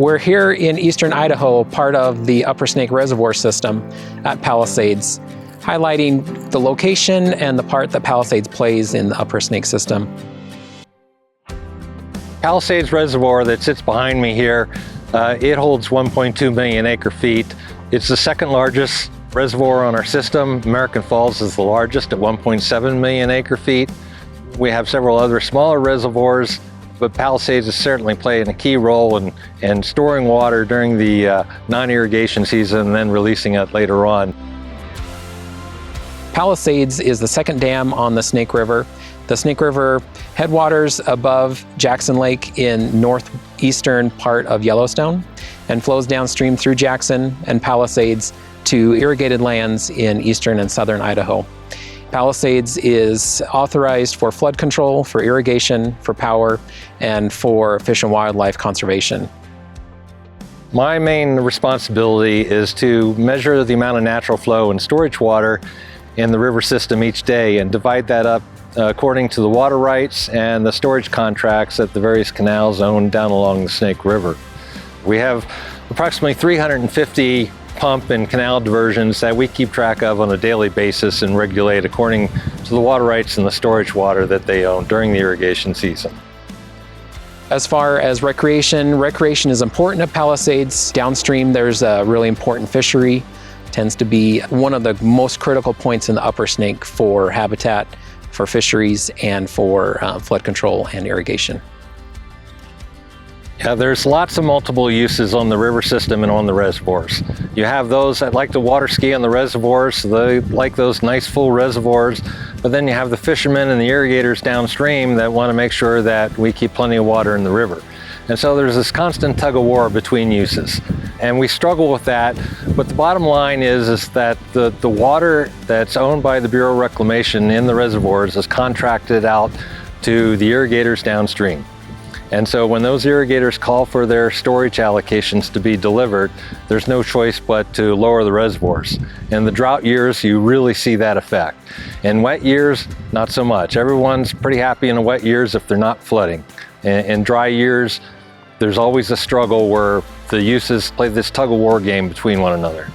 We're here in eastern Idaho, part of the Upper Snake Reservoir system at Palisades, highlighting the location and the part that Palisades plays in the Upper Snake system. Palisades Reservoir that sits behind me here, it holds 1.2 million acre feet. It's the second largest reservoir on our system. American Falls is the largest at 1.7 million acre feet. We have several other smaller reservoirs, but Palisades is certainly playing a key role in storing water during the non-irrigation season and then releasing it later on. Palisades is the second dam on the Snake River. The Snake River headwaters above Jackson Lake in northeastern part of Yellowstone and flows downstream through Jackson and Palisades to irrigated lands in eastern and southern Idaho. Palisades is authorized for flood control, for irrigation, for power, and for fish and wildlife conservation. My main responsibility is to measure the amount of natural flow and storage water in the river system each day and divide that up according to the water rights and the storage contracts at the various canals owned down along the Snake River. We have approximately 350 pump and canal diversions that we keep track of on a daily basis and regulate according to the water rights and the storage water that they own during the irrigation season. As far as recreation is important at Palisades. Downstream there's a really important fishery. Tends to be one of the most critical points in the Upper Snake for habitat, for fisheries, and for flood control and irrigation. Yeah, there's lots of multiple uses on the river system and on the reservoirs. You have those that like to water ski on the reservoirs, so they like those nice full reservoirs, but then you have the fishermen and the irrigators downstream that want to make sure that we keep plenty of water in the river. And so there's this constant tug of war between uses. And we struggle with that, but the bottom line is that the water that's owned by the Bureau of Reclamation in the reservoirs is contracted out to the irrigators downstream. And so when those irrigators call for their storage allocations to be delivered, there's no choice but to lower the reservoirs. In the drought years, you really see that effect. In wet years, not so much. Everyone's pretty happy in the wet years if they're not flooding. In dry years, there's always a struggle where the uses play this tug of war game between one another.